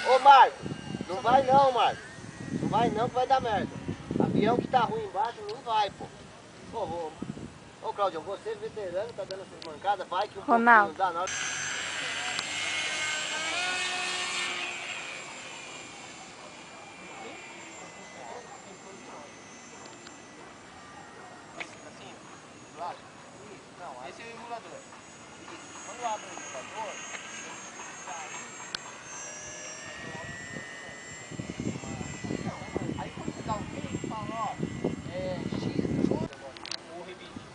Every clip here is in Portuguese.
Ô Marco, não vai não, Marco. Não vai não que vai dar merda. Avião que tá ruim embaixo não vai, pô. Ô Claudio, você veterano, tá dando essas mancadas, vai que um Ronaldo. pouquinho dá na hora. Não, esse é o emulador. Quando abre o emulador, aí quando você dá o play, ele fala, ó,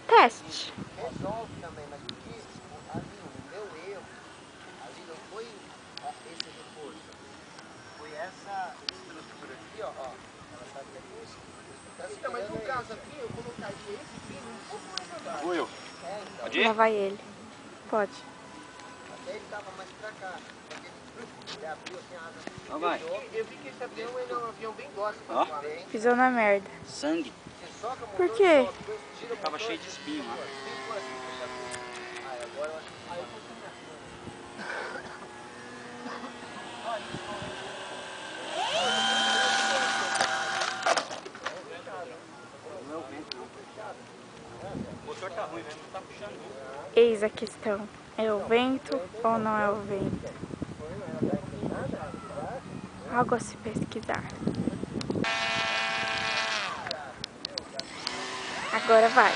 Teste. resolve também, mas porque ali o meu erro, ali não foi esse reforço, foi essa estrutura aqui, ó, ela tá aqui. Então, mas no caso aqui, eu colocaria esse pino um pouco mais abaixo. Will, pode ir? Lá vai ele. Pode. Até ele tava mais pra cá, porque ele abriu assim a asa. Então vai. Eu vi que esse avião ele é um avião bem dócil pra Ó. voar. Pisou na merda. Sangue. Você soca o motor, Por quê? sobe, depois tira o Tava motor, cheio de espinho lá. Quem for assim, você sabe? Ah, agora eu acho que... Aí eu vou minha Não é o vento, não. O motor tá ruim, né? Não tá puxando. Eis a questão. É o vento ou não é o vento? Algo a se pesquisar. Agora vai.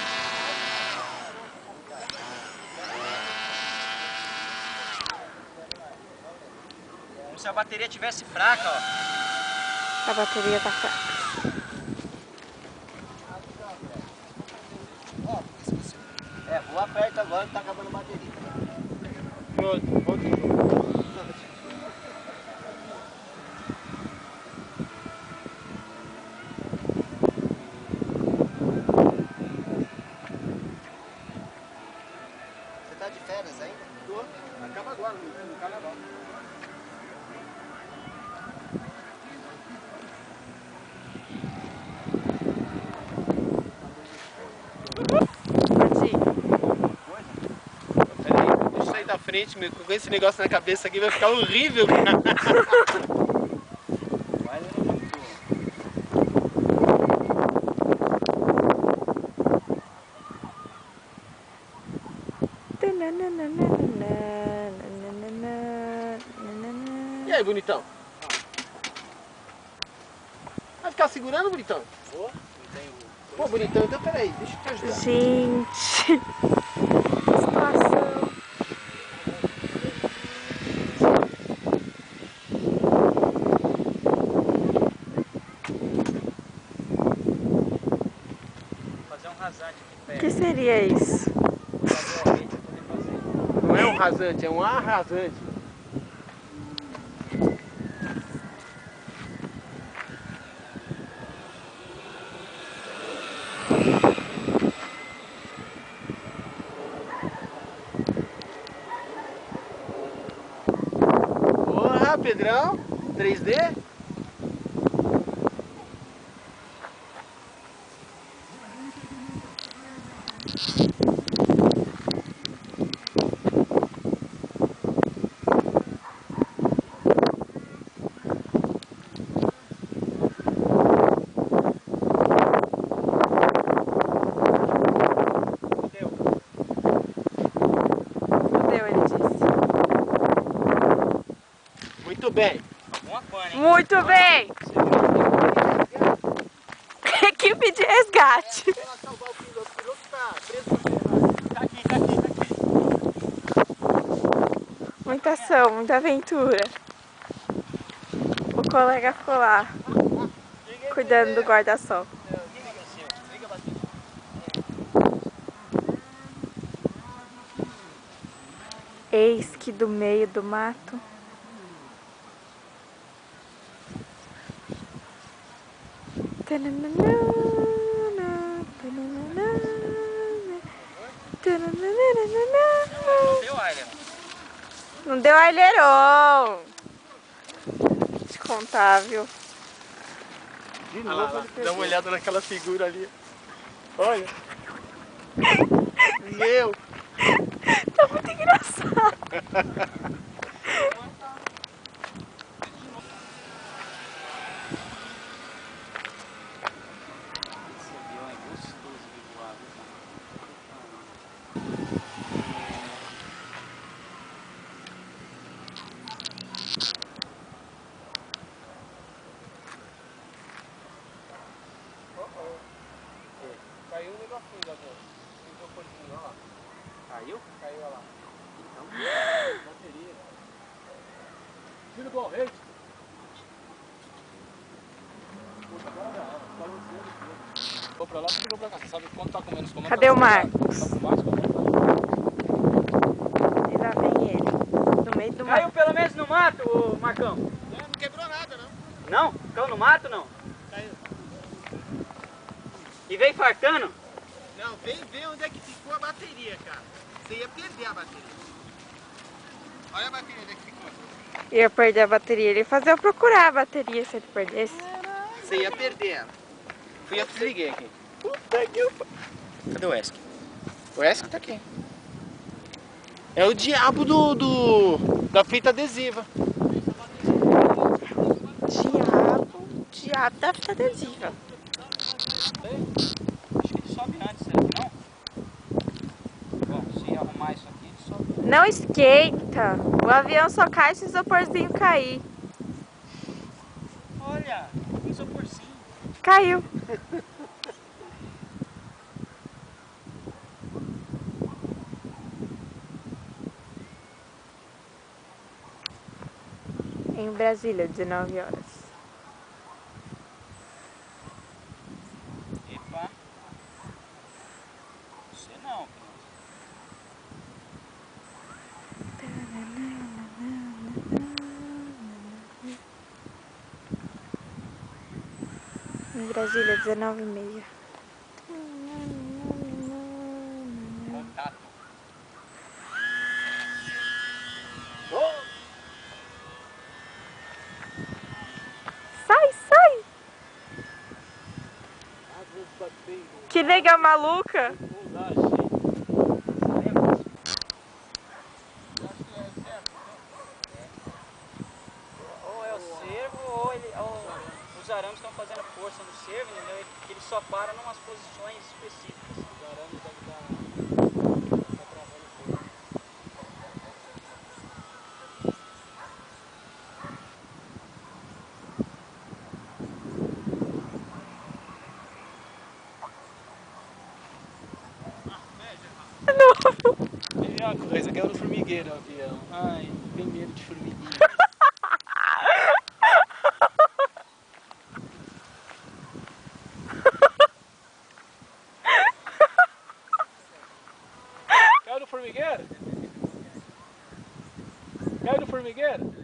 Como se a bateria tivesse fraca, ó. A bateria tá fraca. voa perto agora que tá acabando a bateria. Pronto, voltou. Você tá de férias ainda? Tô. Acaba agora, no carnaval. Pode ir. Peraí, deixa eu sair da frente, meu, com esse negócio na cabeça aqui vai ficar horrível, cara. Vai levando E aí, bonitão? Vai ficar segurando, bonitão? Vou. Pô, bonitão, então peraí, deixa eu te ajudar. Gente, que situação. fazer um rasante aqui O perto. que seria isso? Provavelmente eu poder fazer. Não é um rasante, é um arrasante. Porra, Pedrão, 3D? Deu, ele disse. Muito bem. Alguma coisa, hein? Muito bem! Equipe de resgate. Ela salvar o piloto tá preso no ferrado. Tá aqui, tá aqui, tá aqui. Muita ação, muita aventura. O colega ficou lá, cuidando do guarda-sol. Liga o seu, liga a bateria. Eis que do meio do mato Não deu Aileron. não deu aileron. Deixa eu contar, viu? De novo, dá uma olhada naquela figura ali. Olha. Meu. Tá muito engraçado. pra fundo agora. Tem um porquinho, olha lá. Caiu? Caiu, olha lá. Então, bateria. Tira do rei. Ficou pra lá, ficou pra cá. Você sabe quando tá comendo os comandos? Cadê o Marcos? Tá com mais comando. E lá vem ele. No meio do Caiu mato. pelo menos no mato, ô Marcão? Não quebrou nada, não. Não? Caiu no mato, não? Caiu. E veio fartando? Não, vem ver onde é que ficou a bateria, cara. Você ia perder a bateria. Olha a bateria onde é que ficou. Ia perder a bateria. Ele ia fazer eu procurar a bateria se ele perdesse. Você ia perder ela. Fui eu que desliguei aqui. Puta que Cadê o Esk? O Esk tá aqui. É o diabo da fita adesiva. Diabo da fita adesiva. Acho que ele sobe antes, será que não? Bom, se arrumar isso aqui, ele sobe. Não esquenta. O avião só cai se o isoporzinho cair. Olha, um isoporzinho. Caiu. Em Brasília, 19 horas. Epa. Você não, Em Brasília, 19h30. Contato. Sai, sai! Que nega maluca! Ou é o cervo, ou os arames estão fazendo força no cervo, entendeu? Que ele só para em umas posições específicas. Os arames devem estar travando força. Tem uma coisa, caiu no formigueiro o avião. Ai, tem medo de formiguinha. Caiu no formigueiro? Caiu no formigueiro?